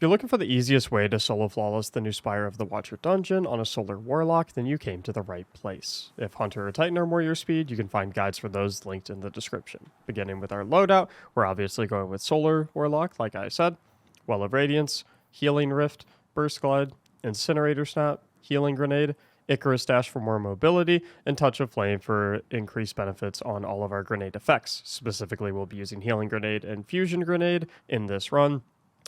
you're looking for the easiest way to solo flawless the new Spire of the Watcher dungeon on a Solar Warlock, then you came to the right place. If Hunter or Titan are more your speed, you can find guides for those linked in the description. Beginning with our loadout, we're obviously going with Solar Warlock, like I said, Well of Radiance, Healing Rift, Burst Glide, Incinerator Snap, Healing Grenade, Icarus Dash for more mobility, and Touch of Flame for increased benefits on all of our grenade effects. Specifically, we'll be using Healing Grenade and Fusion Grenade in this run.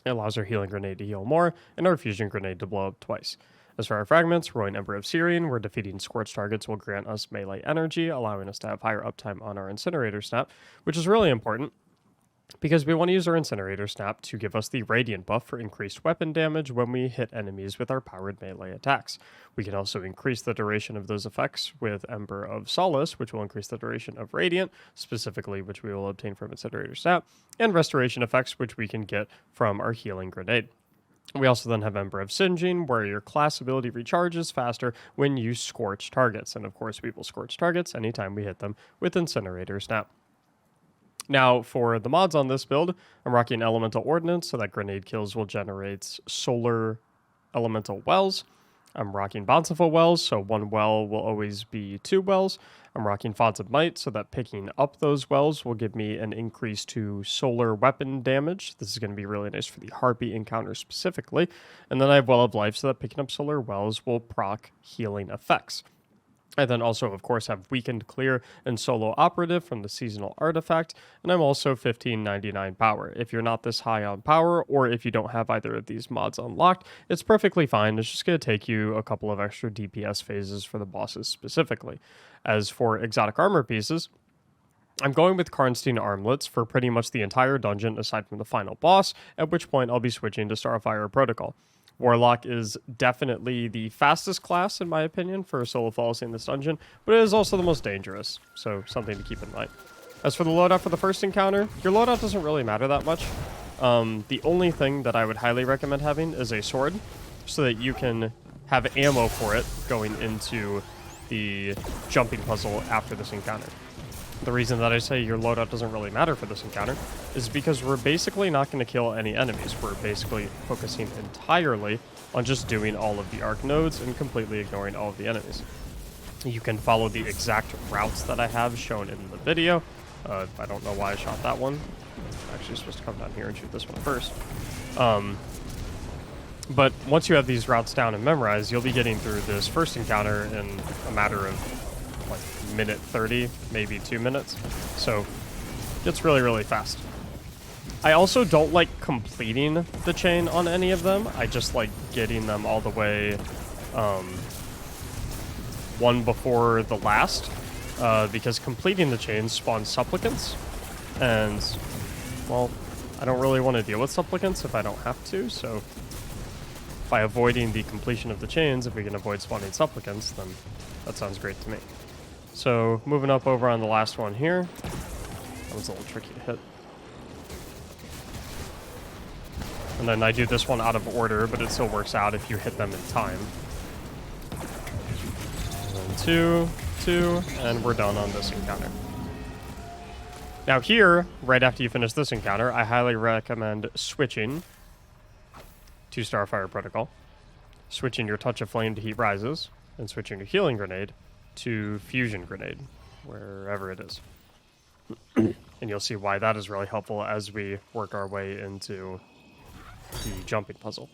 It allows our Healing Grenade to heal more, and our Fusion Grenade to blow up twice. As for our fragments, Roaring Ember of Syrian, where defeating scorched targets will grant us melee energy, allowing us to have higher uptime on our Incinerator Snap, which is really important, because we want to use our Incinerator Snap to give us the Radiant buff for increased weapon damage when we hit enemies with our powered melee attacks. We can also increase the duration of those effects with Ember of Solace, which will increase the duration of Radiant, specifically which we will obtain from Incinerator Snap, and Restoration effects, which we can get from our Healing Grenade. We also then have Ember of Singeing, where your class ability recharges faster when you scorch targets, and of course we will scorch targets anytime we hit them with Incinerator Snap. Now, for the mods on this build, I'm rocking Elemental Ordnance, so that grenade kills will generate solar elemental wells. I'm rocking Bountiful Wells, so one well will always be 2 wells. I'm rocking Fonts of Might, so that picking up those wells will give me an increase to solar weapon damage. This is going to be really nice for the Harpy encounter specifically. And then I have Well of Life, so that picking up solar wells will proc healing effects. I then also, of course, have Weakened Clear and Solo Operative from the Seasonal Artifact, and I'm also 1599 power. If you're not this high on power, or if you don't have either of these mods unlocked, it's perfectly fine. It's just going to take you a couple of extra DPS phases for the bosses specifically. As for exotic armor pieces, I'm going with Karnstein Armlets for pretty much the entire dungeon aside from the final boss, at which point I'll be switching to Starfire Protocol. Warlock is definitely the fastest class, in my opinion, for solo flawless in this dungeon, but it is also the most dangerous, so something to keep in mind. As for the loadout for the first encounter, your loadout doesn't really matter that much. The only thing that I would highly recommend having is a sword, so that you can have ammo for it going into the jumping puzzle after this encounter. The reason that I say your loadout doesn't really matter for this encounter is because we're basically not going to kill any enemies. We're basically focusing entirely on just doing all of the arc nodes and completely ignoring all of the enemies. You can follow the exact routes that I have shown in the video. I don't know why I shot that one. I'm actually supposed to come down here and shoot this one first. But once you have these routes down and memorized, you'll be getting through this first encounter in a matter of like minute 30, maybe 2 minutes. So it's really, really fast. I also don't like completing the chain on any of them. I just like getting them all the way one before the last, because completing the chain spawns supplicants, and well, I don't really want to deal with supplicants if I don't have to, so by avoiding the completion of the chains, if we can avoid spawning supplicants, then that sounds great to me. So, moving up over on the last one here. That was a little tricky to hit. And then I do this one out of order, but it still works out if you hit them in time. And 2, and we're done on this encounter. Now here, right after you finish this encounter, I highly recommend switching to Starfire Protocol, switching your Touch of Flame to Heat Rises, and switching your Healing Grenade to Fusion Grenade, wherever it is. And you'll see why that is really helpful as we work our way into the jumping puzzle.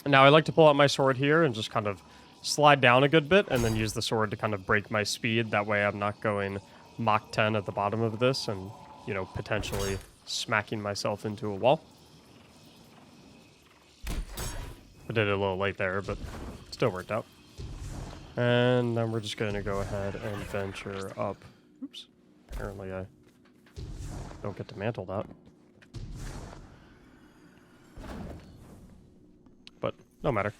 And now I like to pull out my sword here and just kind of slide down a good bit and then use the sword to kind of break my speed. That way I'm not going Mach 10 at the bottom of this and, you know, potentially smacking myself into a wall. I did it a little late there, but still worked out. And then we're just going to go ahead and venture up. Oops. Apparently I don't get to mantle that. But no matter.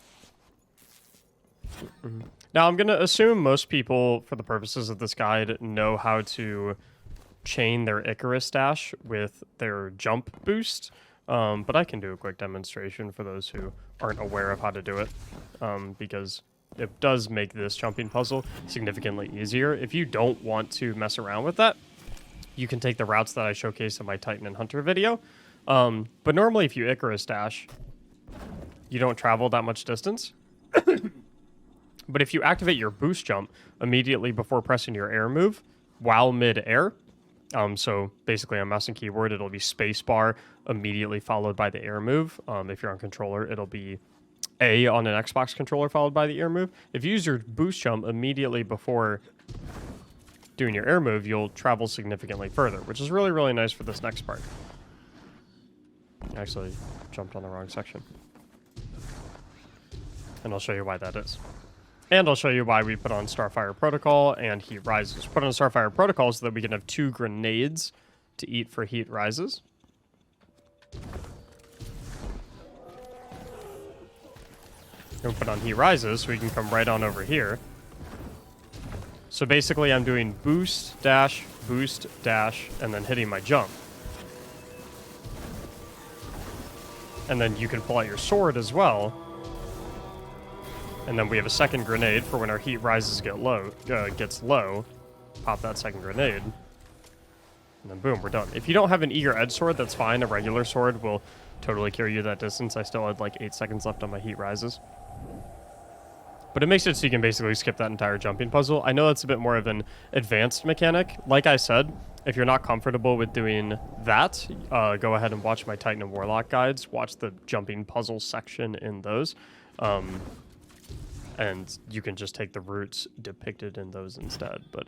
Now I'm going to assume most people, for the purposes of this guide, know how to chain their Icarus dash with their jump boost. But I can do a quick demonstration for those who aren't aware of how to do it. Because it does make this jumping puzzle significantly easier. If you don't want to mess around with that, you can take the routes that I showcased in my Titan and Hunter video. But normally if you Icarus dash, you don't travel that much distance. But if you activate your boost jump immediately before pressing your air move while mid-air, so basically on mouse and keyboard, it'll be spacebar immediately followed by the air move. If you're on controller, it'll be A on an Xbox controller followed by the air move. If you use your boost jump immediately before doing your air move, you'll travel significantly further, which is really, really nice for this next part. I actually jumped on the wrong section. And I'll show you why that is. And I'll show you why we put on Starfire Protocol and Heat Rises. Put on Starfire Protocol so that we can have 2 grenades to eat for Heat Rises. And put on Heat Rises so we can come right on over here. So basically I'm doing boost, dash, and then hitting my jump. And then you can pull out your sword as well. And then we have a second grenade for when our Heat Rises gets low. Pop that second grenade. And then boom, we're done. If you don't have an Eager Edge sword, that's fine. A regular sword will totally carry you that distance. I still had like 8 seconds left on my Heat Rises. But it makes it so you can basically skip that entire jumping puzzle. I know that's a bit more of an advanced mechanic. Like I said, if you're not comfortable with doing that, go ahead and watch my Titan and Warlock guides. Watch the jumping puzzle section in those. And you can just take the routes depicted in those instead. But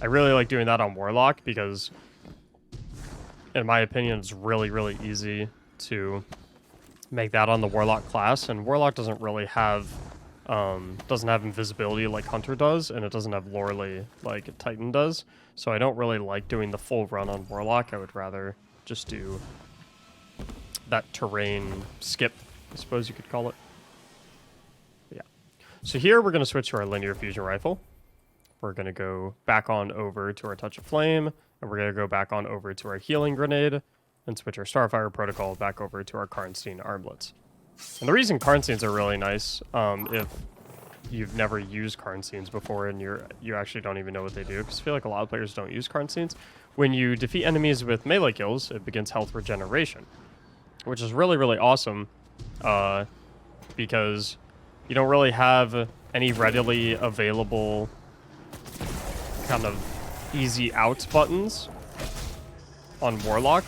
I really like doing that on Warlock because, in my opinion, it's really, really easy to make that on the Warlock class. And Warlock doesn't really have invisibility like Hunter does, and it doesn't have Loreley like Titan does. So I don't really like doing the full run on Warlock. I would rather just do that terrain skip, I suppose you could call it. So here we're going to switch to our linear fusion rifle. We're going to go back on over to our Touch of Flame, and we're going to go back on over to our healing grenade, and switch our Starfire Protocol back over to our Karnstein armlets. And the reason Karnsteins are really nice, if you've never used Karnsteins before and you actually don't even know what they do, because I feel like a lot of players don't use Karnsteins. When you defeat enemies with melee kills, it begins health regeneration, which is really, really awesome, because you don't really have any readily available kind of easy out buttons on Warlock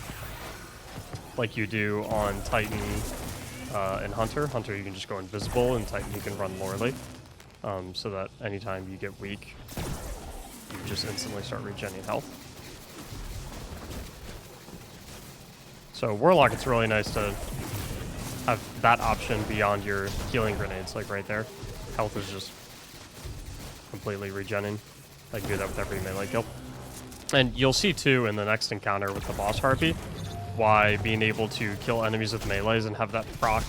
like you do on Titan and Hunter. Hunter, you can just go invisible, and Titan, you can run Loreley, so that anytime you get weak, you just instantly start regenerating health. So Warlock, it's really nice to have that option beyond your healing grenades, like right there. Health is just completely regenning. I can do that with every melee kill. And you'll see too in the next encounter with the boss Harpy why being able to kill enemies with melees and have that proc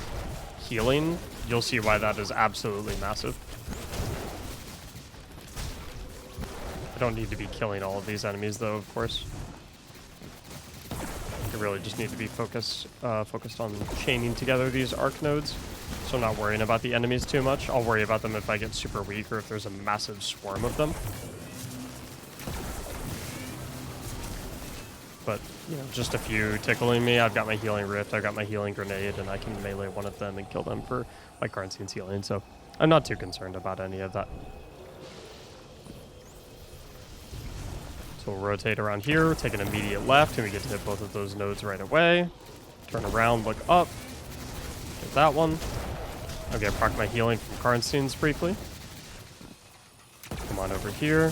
healing, you'll see why that is absolutely massive. I don't need to be killing all of these enemies though, of course. I really just need to be focused on chaining together these arc nodes, so I'm not worrying about the enemies too much. I'll worry about them if I get super weak or if there's a massive swarm of them. But, you know, just a few tickling me. I've got my healing rift, I've got my healing grenade, and I can melee one of them and kill them for my Karnstein's healing, so I'm not too concerned about any of that. So we'll rotate around here, take an immediate left, and we get to hit both of those nodes right away. Turn around, look up. Get that one. Okay, proc my healing from Karnstein's briefly. Come on over here.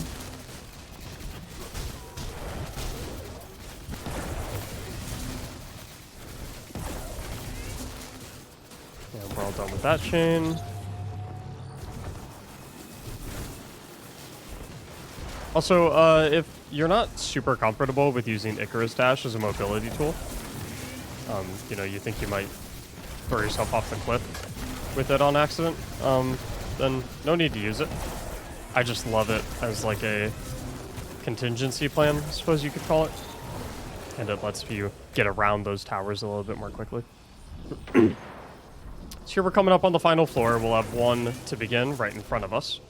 And we're all done with that chain. Also, if you're not super comfortable with using Icarus Dash as a mobility tool, you know, you think you might throw yourself off the cliff with it on accident, then no need to use it. I just love it as like a contingency plan, I suppose you could call it. And it lets you get around those towers a little bit more quickly. So here we're coming up on the final floor. We'll have one to begin right in front of us.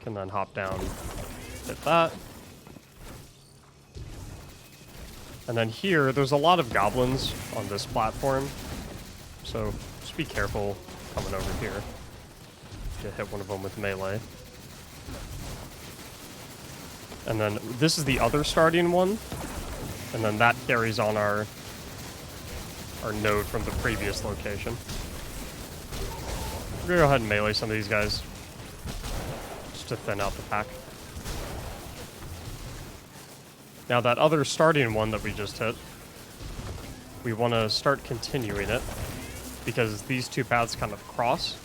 Can then hop down, hit that. And then here, there's a lot of goblins on this platform. So just be careful coming over here. To hit one of them with melee. And then this is the other starting one. And then that carries on our node from the previous location. We're gonna go ahead and melee some of these guys. Just to thin out the pack. Now that other starting one that we just hit, we want to start continuing it. Because these two paths kind of cross.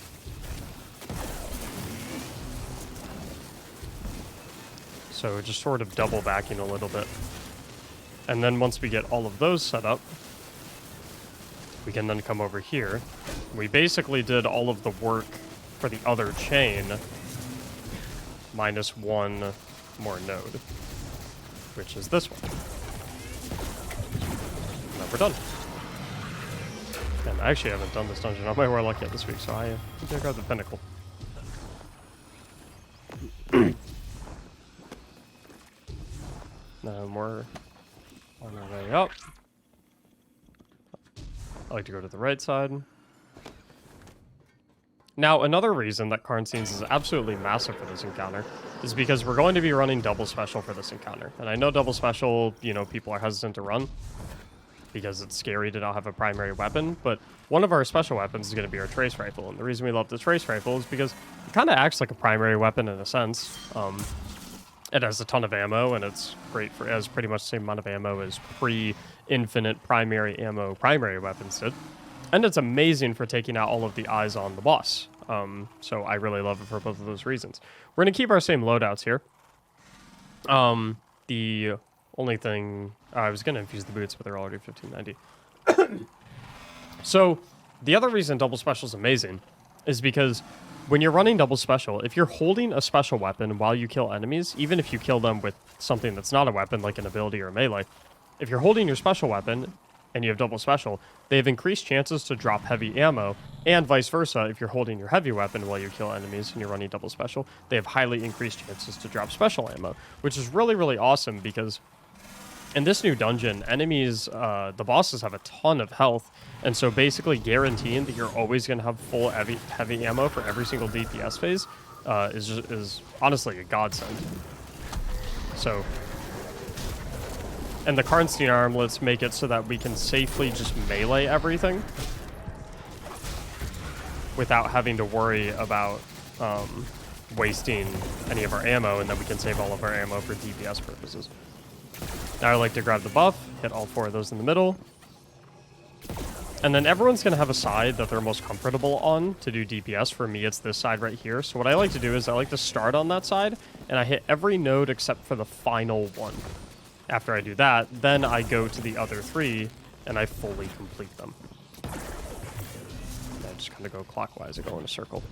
So just sort of double backing a little bit. And then once we get all of those set up, we can then come over here. We basically did all of the work for the other chain, minus one more node, which is this one. And then we're done. And I actually haven't done this dungeon on my Warlock yet this week, so I think I got the pinnacle. Then we're on our way up. I like to go to the right side. Now, another reason that Karnstein's is absolutely massive for this encounter is because we're going to be running double special for this encounter. And I know double special, you know, people are hesitant to run because it's scary to not have a primary weapon, but one of our special weapons is going to be our trace rifle. And the reason we love the trace rifle is because it kind of acts like a primary weapon in a sense. It has a ton of ammo, and it's great for, it has pretty much the same amount of ammo as pre-infinite primary ammo primary weapons did. And it's amazing for taking out all of the eyes on the boss. So I really love it for both of those reasons. We're going to keep our same loadouts here. The only thing... I was going to infuse the boots, but they're already 1590. So the other reason double special is amazing is because when you're running double special, if you're holding a special weapon while you kill enemies, even if you kill them with something that's not a weapon, like an ability or melee, if you're holding your special weapon and you have double special, they have increased chances to drop heavy ammo, and vice versa, if you're holding your heavy weapon while you kill enemies and you're running double special, they have highly increased chances to drop special ammo, which is really, really awesome because in this new dungeon, enemies, the bosses have a ton of health, and so basically guaranteeing that you're always going to have full heavy ammo for every single DPS phase is honestly a godsend. So, and the Karnstein armlets make it so that we can safely just melee everything without having to worry about wasting any of our ammo, and then we can save all of our ammo for DPS purposes. Now I like to grab the buff, hit all four of those in the middle. And then everyone's going to have a side that they're most comfortable on to do DPS. For me, it's this side right here. So what I like to do is I like to start on that side, and I hit every node except for the final one. After I do that, then I go to the other three, and I fully complete them. And I just kind of go clockwise. I go in a circle.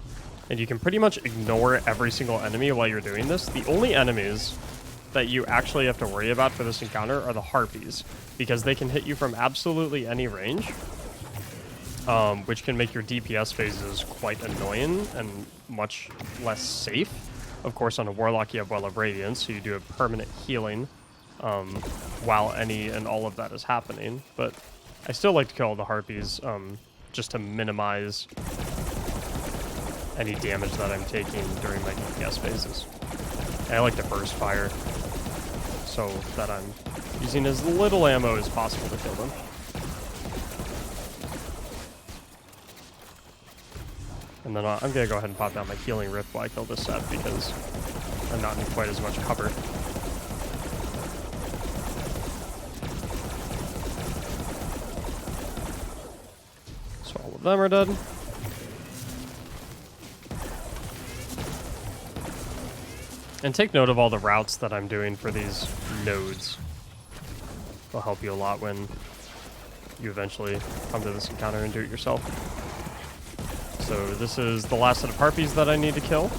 And you can pretty much ignore every single enemy while you're doing this. The only enemies that you actually have to worry about for this encounter are the Harpies, because they can hit you from absolutely any range, which can make your DPS phases quite annoying and much less safe. Of course, on a Warlock, you have Well of Radiance, so you do a permanent healing while any and all of that is happening. But I still like to kill the Harpies just to minimize any damage that I'm taking during my DPS phases. And I like to burst fire so that I'm using as little ammo as possible to kill them. And then I'm going to go ahead and pop down my healing rift while I kill this set because I'm not in quite as much cover. So all of them are dead. And take note of all the routes that I'm doing for these nodes. It'll help you a lot when you eventually come to this encounter and do it yourself. So this is the last set of Harpies that I need to kill,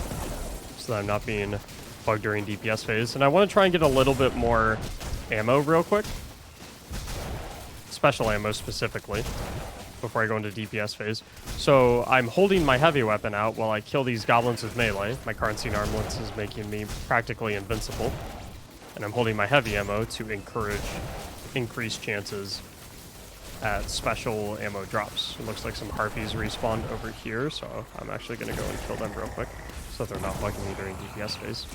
so that I'm not being bugged during DPS phase. And I want to try and get a little bit more ammo real quick. Special ammo specifically, before I go into DPS phase. So I'm holding my heavy weapon out while I kill these goblins with melee. My Karnstein armlets is making me practically invincible. And I'm holding my heavy ammo to encourage increased chances at special ammo drops. It looks like some harpies respawned over here, so I'm actually going to go and kill them real quick so they're not bugging me during DPS phase.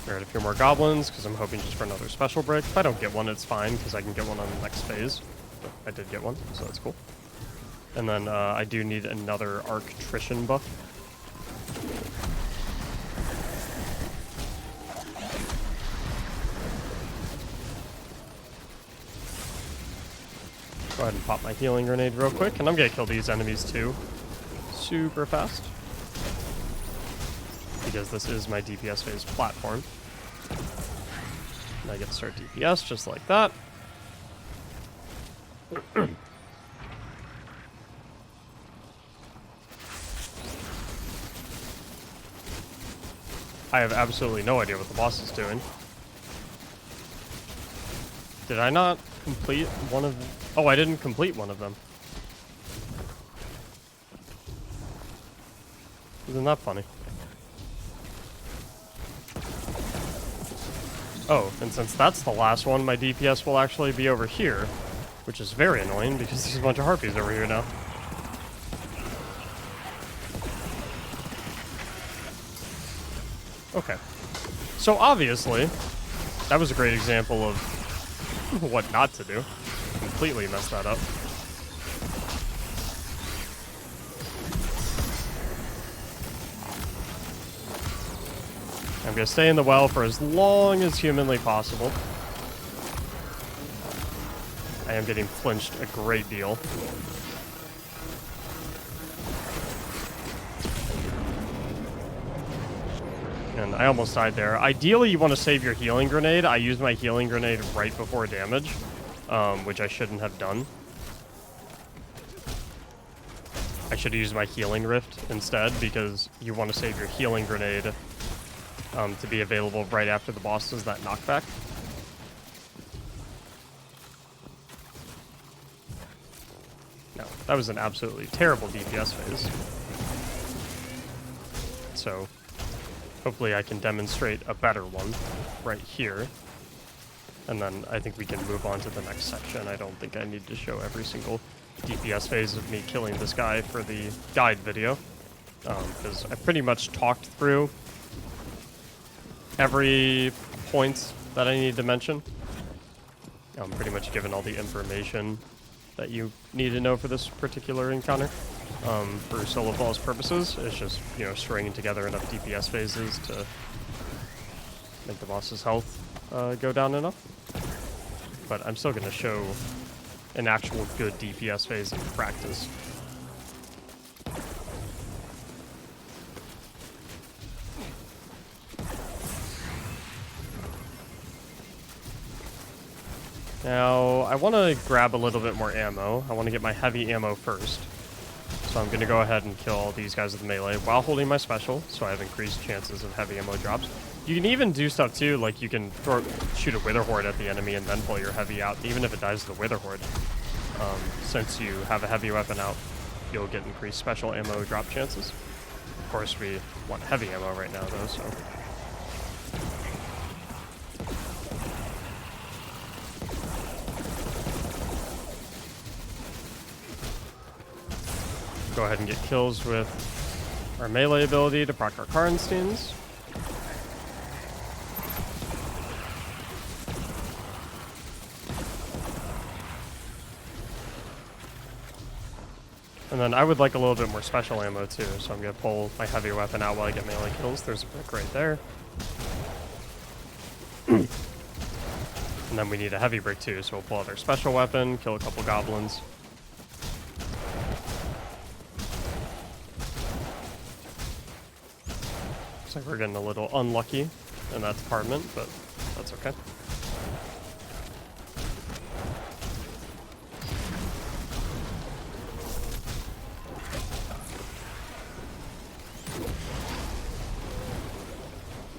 Alright, a few more goblins, because I'm hoping just for another special break. If I don't get one, it's fine, because I can get one on the next phase. But I did get one, so that's cool. And then I do need another Arctrician buff. Go ahead and pop my healing grenade real quick, and I'm going to kill these enemies too. Super fast. Because this is my DPS phase platform. And I get to start DPS just like that. I have absolutely no idea what the boss is doing. Did I not complete one of them? Oh, I didn't complete one of them. Isn't that funny? Oh, and since that's the last one, my DPS will actually be over here, which is very annoying because there's a bunch of harpies over here now. Okay. So obviously, that was a great example of what not to do. Completely messed that up. I'm going to stay in the well for as long as humanly possible. I am getting flinched a great deal. And I almost died there. Ideally, you want to save your healing grenade. I used my healing grenade right before damage, which I shouldn't have done. I should have used my healing rift instead, because you want to save your healing grenade to be available right after the boss does that knockback. No, that was an absolutely terrible DPS phase. So, hopefully I can demonstrate a better one right here. And then I think we can move on to the next section. I don't think I need to show every single DPS phase of me killing this guy for the guide video. Because I pretty much talked through every point that I need to mention. I'm pretty much given all the information that you need to know for this particular encounter. For solo flawless purposes, it's just, you know, stringing together enough DPS phases to make the boss's health go down enough. But I'm still going to show an actual good DPS phase in practice. Now, I want to grab a little bit more ammo. I want to get my heavy ammo first. So I'm going to go ahead and kill all these guys with melee while holding my special, so I have increased chances of heavy ammo drops. You can even do stuff too, like you can shoot a Wither Horde at the enemy and then pull your heavy out, even if it dies to the Wither Horde. Since you have a heavy weapon out, you'll get increased special ammo drop chances. Of course, we want heavy ammo right now though, so... Go ahead and get kills with our melee ability to proc our Karnsteins. And then I would like a little bit more special ammo too, so I'm going to pull my heavy weapon out while I get melee kills. There's a brick right there. And then we need a heavy brick too, so we'll pull out our special weapon, kill a couple goblins. Looks like we're getting a little unlucky in that department, but that's okay.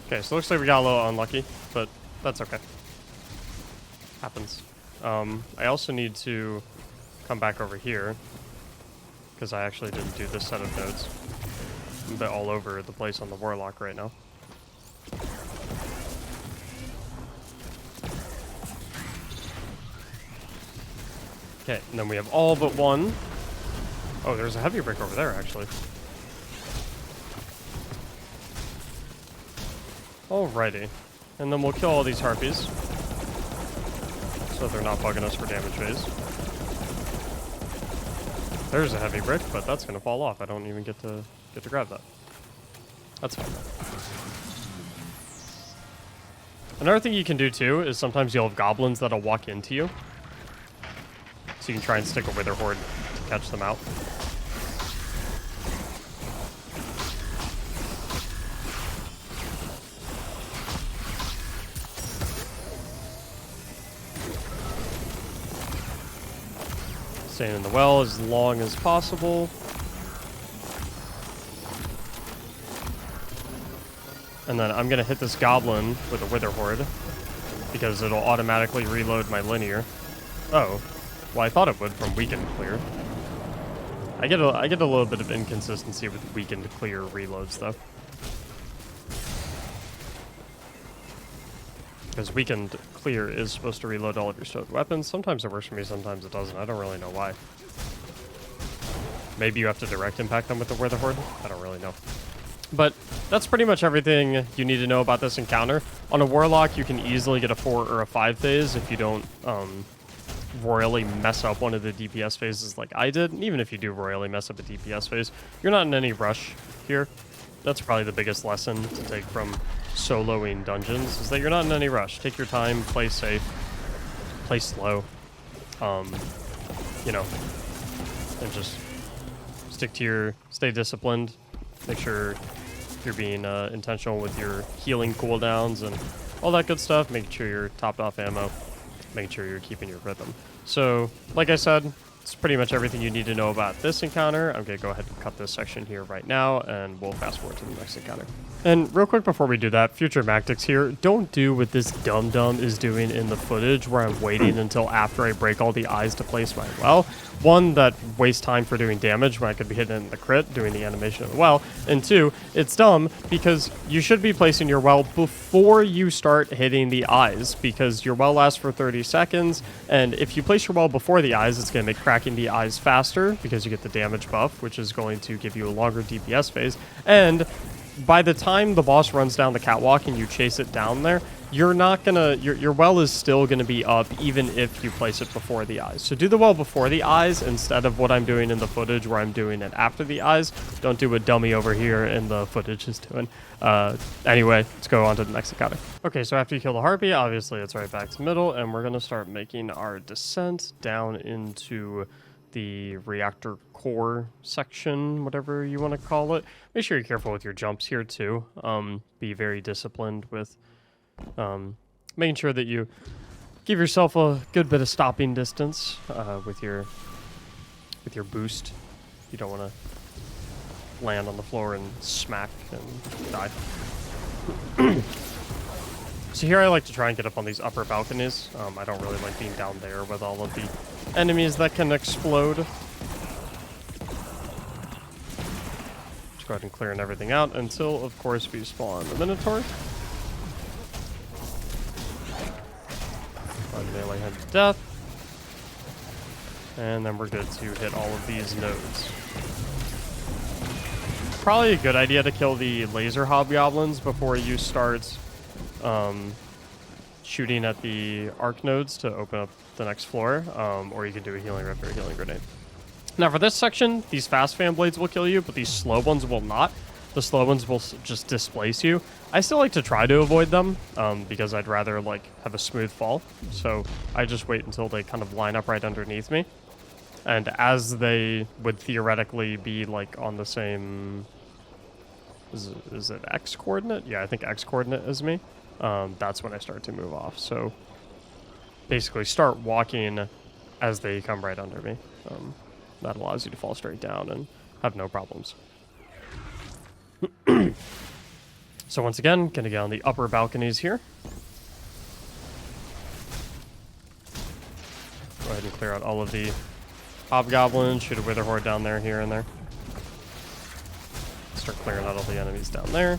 Okay, so it looks like we got a little unlucky, but that's okay. Happens. I also need to come back over here, because I actually didn't do this set of nodes. I'm a bit all over the place on the Warlock right now. Okay, and then we have all but one. Oh, there's a heavy brick over there, actually. Alrighty. And then we'll kill all these harpies, so they're not bugging us for damage phase. There's a heavy brick, but that's gonna fall off. I don't even get to grab that. That's fine. Another thing you can do too is sometimes you'll have goblins that'll walk into you, so you can try and stick a wither horde to catch them out. Staying in the well as long as possible. And then I'm going to hit this goblin with a wither horde because it'll automatically reload my linear. Oh, well, I thought it would from weakened clear. I get a little bit of inconsistency with weakened clear reloads though. Because weakened clear is supposed to reload all of your stowed weapons. Sometimes it works for me, sometimes it doesn't. I don't really know why. Maybe you have to direct impact them with the wither horde. I don't really know. But that's pretty much everything you need to know about this encounter. On a warlock, you can easily get a 4 or a 5 phase if you don't royally mess up one of the DPS phases like I did. And even if you do royally mess up a DPS phase, you're not in any rush here. That's probably the biggest lesson to take from soloing dungeons, is that you're not in any rush. Take your time, play safe, play slow, you know, and just stay disciplined. Make sure you're being intentional with your healing cooldowns and all that good stuff. Making sure you're topped off ammo, making sure you're keeping your rhythm. So, like I said, it's pretty much everything you need to know about this encounter. I'm going to go ahead and cut this section here right now, and we'll fast forward to the next encounter. And real quick before we do that, future Mactics here, don't do what this dum-dum is doing in the footage where I'm waiting until after I break all the eyes to place my well. One, that wastes time for doing damage when I could be hitting it in the crit, doing the animation of the well. And two, it's dumb because you should be placing your well before you start hitting the eyes, because your well lasts for 30 seconds, and if you place your well before the eyes, it's going to make cracking the eyes faster because you get the damage buff, which is going to give you a longer DPS phase. And by the time the boss runs down the catwalk and you chase it down there, you're not gonna, your well is still gonna be up even if you place it before the eyes. So do the well before the eyes instead of what I'm doing in the footage where I'm doing it after the eyes. Don't do what dummy over here in the footage is doing. Anyway, let's go on to the next encounter. Okay, so after you kill the harpy, obviously it's right back to middle, and we're gonna start making our descent down into the reactor core section, whatever you want to call it. Make sure you're careful with your jumps here too. Be very disciplined with making sure that you give yourself a good bit of stopping distance with your boost. You don't want to land on the floor and smack and die. So here I like to try and get up on these upper balconies. I don't really like being down there with all of the enemies that can explode. Just go ahead and clearing everything out until, of course, we spawn the Minotaur. Melee him to death. And then we're good to hit all of these nodes. Probably a good idea to kill the laser hobgoblins before you start shooting at the arc nodes to open up the next floor, or you can do a healing rift or a healing grenade. Now for this section, these fast fan blades will kill you, but these slow ones will not. The slow ones will just displace you. I still like to try to avoid them because I'd rather like have a smooth fall. So I just wait until they kind of line up right underneath me. And as they would theoretically be like on the same, is it X coordinate? Yeah, I think X coordinate is me. That's when I start to move off. So basically start walking as they come right under me. That allows you to fall straight down and have no problems. So once again, gonna get on the upper balconies here. Go ahead and clear out all of the hobgoblins, shoot a wither horde down there, here and there. Start clearing out all the enemies down there.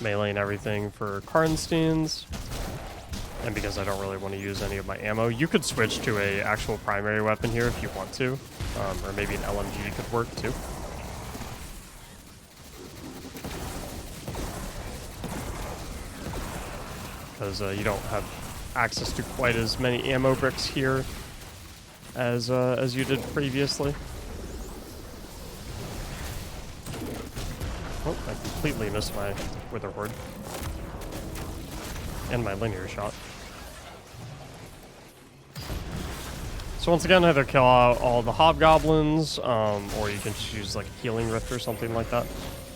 Meleeing everything for Karnsteins. and because I don't really want to use any of my ammo. You could switch to a actual primary weapon here if you want to, or maybe an LMG could work too. Because you don't have access to quite as many ammo bricks here as you did previously. Oh, I completely missed my Wither Horde. And my linear shot. So once again, either kill out all the hobgoblins, or you can just use like a healing rift or something like that.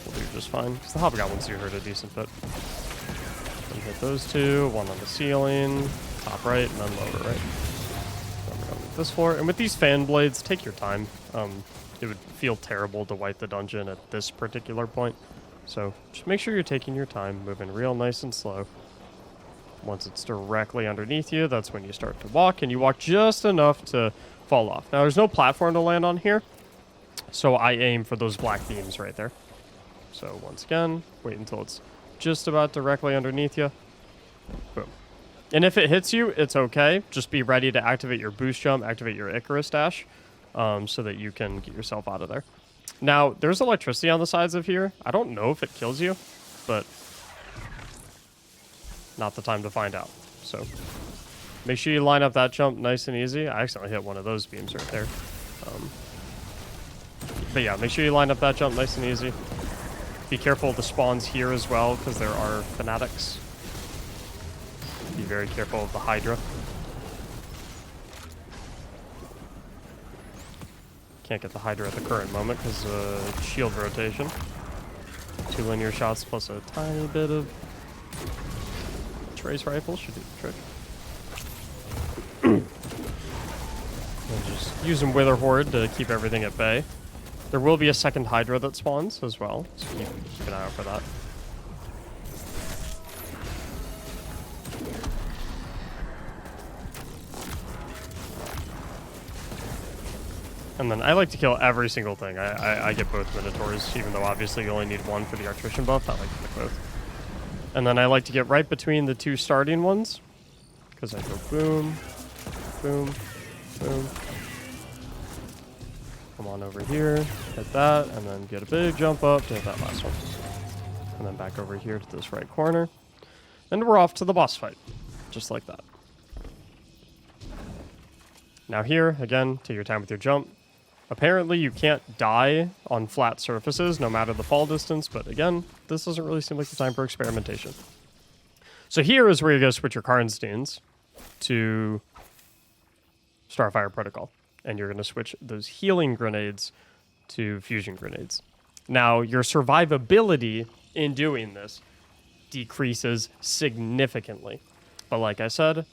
Will do just fine, because the hobgoblins do hurt a decent bit. Then hit those two, one on the ceiling, top right, and then lower right. Then we're going with this floor. And with these fan blades, take your time. It would feel terrible to wipe the dungeon at this particular point. So just make sure you're taking your time, moving real nice and slow. Once it's directly underneath you, that's when you start to walk, and you walk just enough to fall off. Now, there's no platform to land on here, so I aim for those black beams right there. So once again, wait until it's just about directly underneath you. Boom. And if it hits you, it's okay. Just be ready to activate your boost jump, activate your Icarus dash, so that you can get yourself out of there. Now, there's electricity on the sides of here. I don't know if it kills you, but not the time to find out. So make sure you line up that jump nice and easy. I accidentally hit one of those beams right there. But yeah, make sure you line up that jump nice and easy. Be careful of the spawns here as well, because there are fanatics. Be very careful of the Hydra. Can't get the Hydra at the current moment because shield rotation. 2 linear shots plus a tiny bit of trace rifle should do the trick. And just using Wither Horde to keep everything at bay. There will be a second Hydra that spawns as well, so keep an eye out for that. And then I like to kill every single thing. I get both Minotaurs, even though obviously you only need one for the Artifician buff. I like to get both. And then I like to get right between the 2 starting ones, because I go boom, boom, boom. Come on over here, hit that, and then get a big jump up to hit that last one. And then back over here to this right corner. And we're off to the boss fight, just like that. Now here, again, take your time with your jump. Apparently you can't die on flat surfaces, no matter the fall distance, but again, this doesn't really seem like the time for experimentation. So here is where you go switch your Karnsteins to Starfire Protocol, and you're going to switch those healing grenades to fusion grenades. Now, your survivability in doing this decreases significantly, but like I said,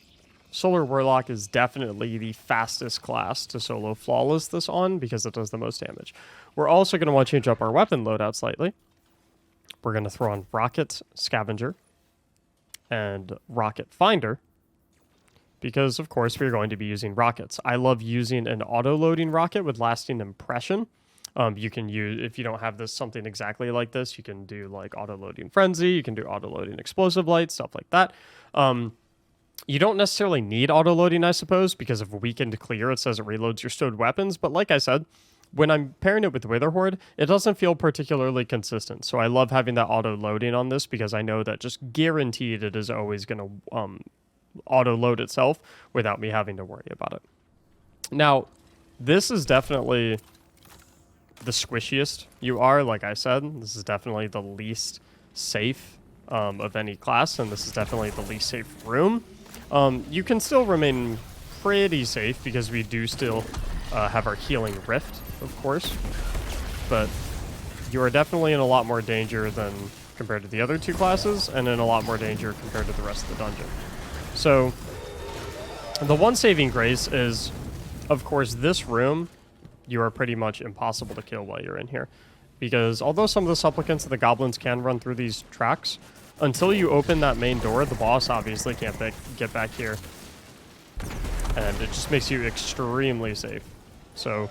Solar Warlock is definitely the fastest class to solo Flawless this on because it does the most damage. We're also going to want to change up our weapon loadout slightly. We're going to throw on Rocket Scavenger and Rocket Finder because, of course, we're going to be using rockets. I love using an auto-loading rocket with lasting impression. You can use, if you don't have this something exactly like this, you can do like auto-loading Frenzy, you can do auto-loading Explosive Light, stuff like that. You don't necessarily need auto-loading, I suppose, because of weakened clear, it says it reloads your stowed weapons. But like I said, when I'm pairing it with Wither Horde, it doesn't feel particularly consistent. So I love having that auto-loading on this because I know that just guaranteed it is always going to auto-load itself without me having to worry about it. Now, this is definitely the squishiest you are, like I said. This is definitely the least safe of any class, and this is definitely the least safe room. You can still remain pretty safe because we do still have our healing rift, of course, but you are definitely in a lot more danger than compared to the other 2 classes, and in a lot more danger compared to the rest of the dungeon. So the one saving grace is, of course, this room you are pretty much impossible to kill while you're in here, because although some of the supplicants and the goblins can run through these tracks, until you open that main door, the boss obviously can't get back here. And it just makes you extremely safe. So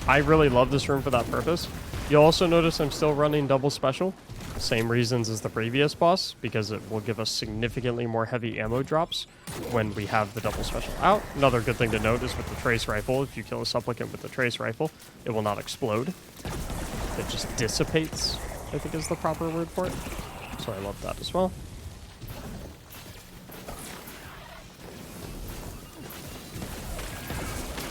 I really love this room for that purpose. You'll also notice I'm still running double special. Same reasons as the previous boss, because it will give us significantly more heavy ammo drops when we have the double special out. Another good thing to note is with the trace rifle, if you kill a supplicant with the trace rifle, it will not explode. It just dissipates, I think is the proper word for it. So I love that as well.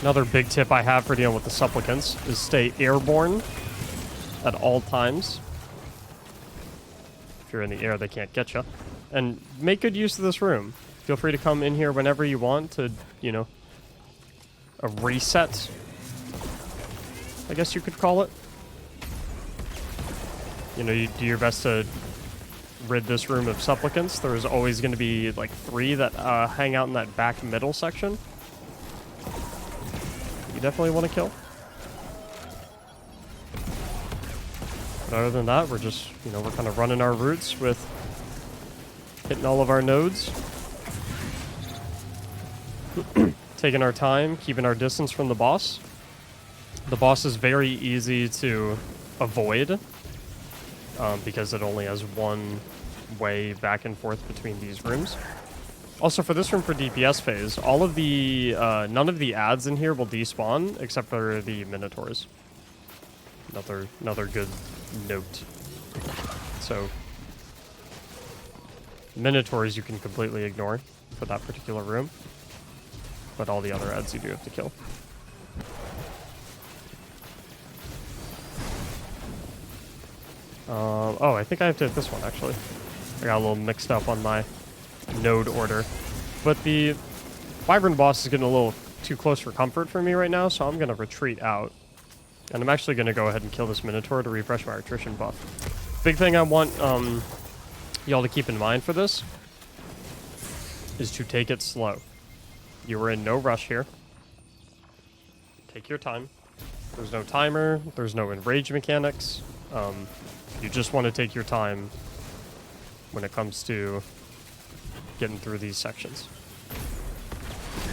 Another big tip I have for dealing with the supplicants is stay airborne at all times. If you're in the air, they can't get you. And make good use of this room. Feel free to come in here whenever you want to, you know, a reset, I guess you could call it. You know, you do your best to rid this room of supplicants. There's always going to be like 3 that hang out in that back middle section. You definitely want to kill. But other than that, we're just, you know, we're kind of running our routes with hitting all of our nodes. Taking our time, keeping our distance from the boss. The boss is very easy to avoid because it only has one way back and forth between these rooms. Also, for this room for DPS phase, all of the none of the ads in here will despawn except for the Minotaurs. Another good note. So, Minotaurs you can completely ignore for that particular room, but all the other ads you do have to kill. Oh, I think I have to hit this one, actually. I got a little mixed up on my node order. But the Wyvern Boss is getting a little too close for comfort for me right now, so I'm going to retreat out. And I'm actually going to go ahead and kill this Minotaur to refresh my attrition buff. Big thing I want y'all to keep in mind for this is to take it slow. You are in no rush here. Take your time. There's no timer. There's no enrage mechanics. You just want to take your time when it comes to getting through these sections.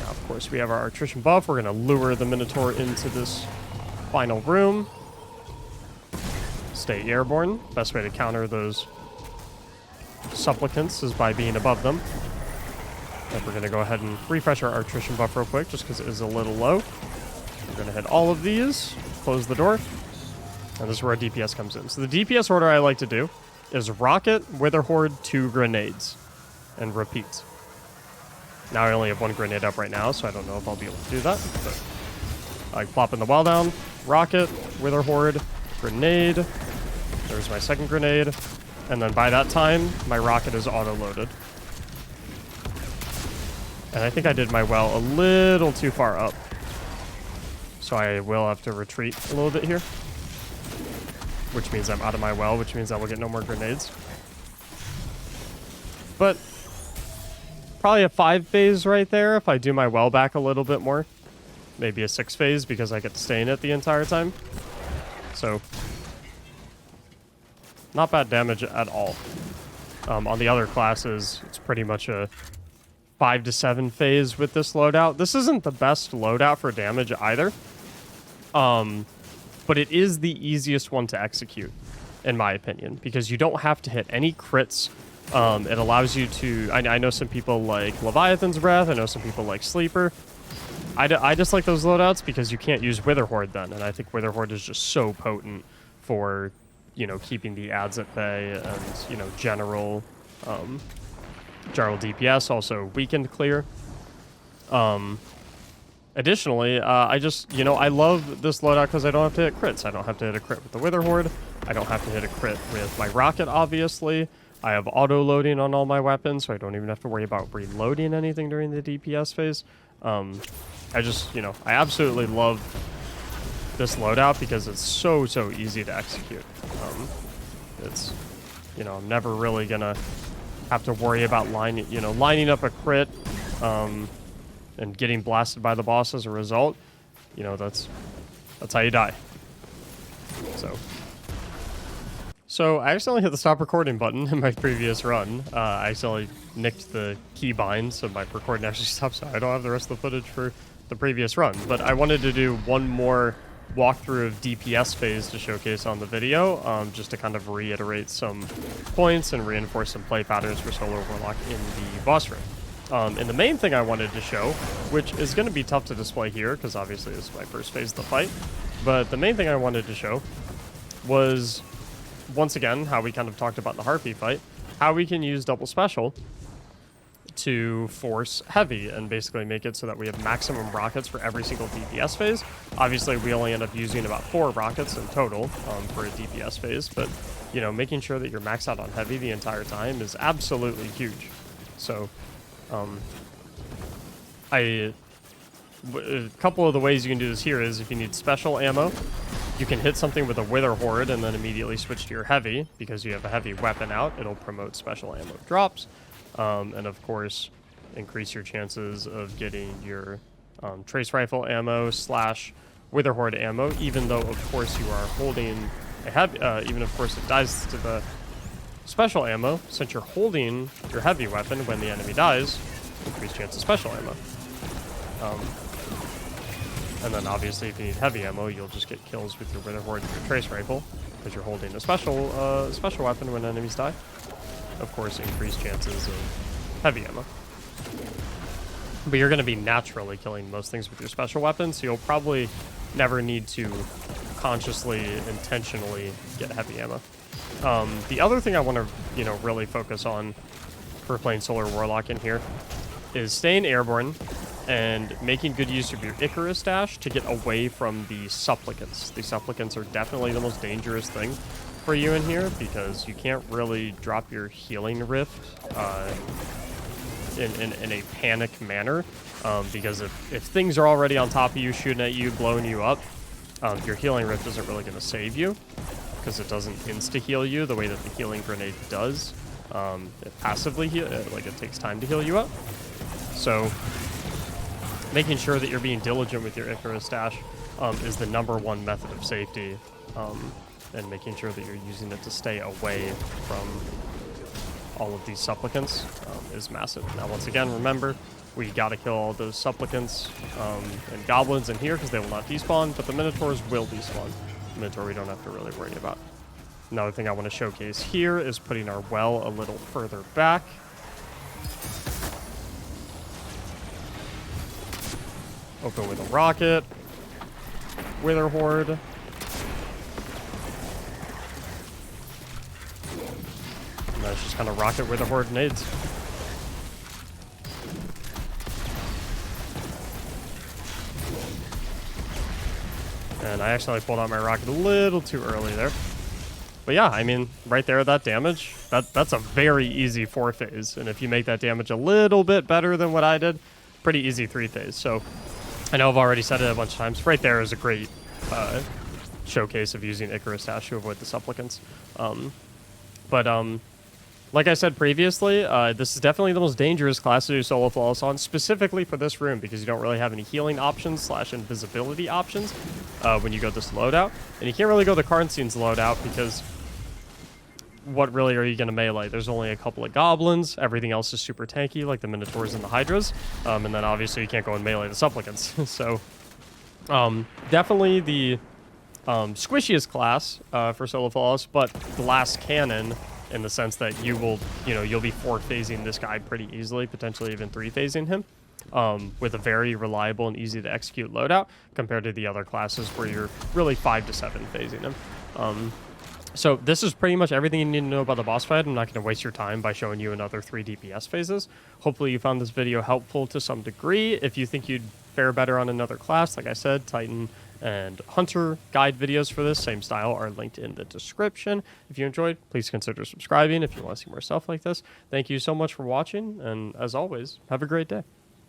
Now, of course, we have our attrition buff. We're going to lure the Minotaur into this final room. Stay airborne. Best way to counter those supplicants is by being above them. And we're going to go ahead and refresh our attrition buff real quick, just because it is a little low. We're going to hit all of these, close the door, and this is where our DPS comes in. So the DPS order I like to do is Rocket, Wither Horde, 2 grenades, and repeat. Now I only have 1 grenade up right now, so I don't know if I'll be able to do that. But I plop in the wall down, Rocket, Wither Horde, grenade. There's my second grenade. And then by that time, my rocket is auto-loaded. And I think I did my well a little too far up. So I will have to retreat a little bit here. Which means I'm out of my well, which means I will get no more grenades. But probably a 5 phase right there if I do my well back a little bit more. Maybe a 6 phase because I get to stay in it the entire time. So, not bad damage at all. On the other classes, it's pretty much a 5 to 7 phase with this loadout. This isn't the best loadout for damage either. But it is the easiest one to execute, in my opinion, because you don't have to hit any crits. It allows you to... I know some people like Leviathan's Breath. I know some people like Sleeper. I just like those loadouts because you can't use Wither Horde then, and I think Wither Horde is just so potent for, you know, keeping the ads at bay and, you know, general DPS, also weakened clear. Additionally, I just, you know, I love this loadout because I don't have to hit crits. I don't have to hit a crit with the Wither Horde. I don't have to hit a crit with my rocket, obviously. I have auto-loading on all my weapons, so I don't even have to worry about reloading anything during the DPS phase. I just, you know, I absolutely love this loadout because it's so easy to execute. It's, you know, I'm never really gonna have to worry about lining up a crit, and getting blasted by the boss as a result. You know, that's how you die. So I accidentally hit the stop recording button in my previous run. I accidentally nicked the keybind, so my recording actually stopped, so I don't have the rest of the footage for the previous run. But I wanted to do one more walkthrough of DPS phase to showcase on the video, just to kind of reiterate some points and reinforce some play patterns for Solar Warlock in the boss room. And the main thing I wanted to show, which is going to be tough to display here, because obviously this is my first phase of the fight, but the main thing I wanted to show was, once again, how we kind of talked about the Harpy fight, how we can use double special to force heavy and basically make it so that we have maximum rockets for every single DPS phase. Obviously, we only end up using about 4 rockets in total for a DPS phase, but, you know, making sure that you're maxed out on heavy the entire time is absolutely huge. So, a couple of the ways you can do this here is if you need special ammo, you can hit something with a Wither Horde and then immediately switch to your heavy because you have a heavy weapon out. It'll promote special ammo drops. And of course, increase your chances of getting your trace rifle ammo / Wither Horde ammo, even though, of course, you are holding a heavy, even of course it dies to the special ammo. Since you're holding your heavy weapon when the enemy dies, increased chance of special ammo. And then obviously if you need heavy ammo, you'll just get kills with your Wither Horde and your trace rifle because you're holding a special weapon when enemies die. Of course, increased chances of heavy ammo. But you're going to be naturally killing most things with your special weapon, so you'll probably never need to consciously, intentionally get heavy ammo. The other thing I want to, you know, really focus on for playing Solar Warlock in here is staying airborne and making good use of your Icarus dash to get away from the supplicants. The supplicants are definitely the most dangerous thing for you in here because you can't really drop your healing rift in a panic manner because if things are already on top of you, shooting at you, blowing you up, your healing rift isn't really going to save you because it doesn't insta-heal you the way that the healing grenade does. It passively heal, like it takes time to heal you up. So making sure that you're being diligent with your Icarus dash is the #1 method of safety, and making sure that you're using it to stay away from all of these supplicants is massive. Now, once again, remember, we gotta kill all those supplicants and goblins in here because they will not despawn, but the minotaurs will despawn. The minotaur we don't have to really worry about. Another thing I want to showcase here is putting our well a little further back. Open with a rocket. Wither Horde. And that's just kind of rocket Wither Horde nades. And I accidentally pulled out my rocket a little too early there. But yeah, I mean, right there, that damage, that's a very easy 4-phase. And if you make that damage a little bit better than what I did, pretty easy 3-phase. So I know I've already said it a bunch of times. Right there is a great showcase of using Icarus Dash to avoid the supplicants. Like I said previously, this is definitely the most dangerous class to do solo flawless on, specifically for this room, because you don't really have any healing options / invisibility options when you go this loadout. And you can't really go the Karnstein's loadout because what really are you going to melee? There's only a couple of goblins. Everything else is super tanky, like the Minotaurs and the Hydras. And then obviously you can't go and melee the supplicants. So definitely the squishiest class for solo flawless, but glass cannon in the sense that you will, you'll be 4-phasing this guy pretty easily, potentially even 3-phasing him with a very reliable and easy to execute loadout compared to the other classes where you're really 5 to 7-phasing him. So this is pretty much everything you need to know about the boss fight. I'm not going to waste your time by showing you another 3 DPS phases. Hopefully you found this video helpful to some degree. If you think you'd fare better on another class, like I said, Titan and Hunter guide videos for this same style are linked in the description. If you enjoyed, please consider subscribing if you want to see more stuff like this. Thank you so much for watching, and as always, have a great day.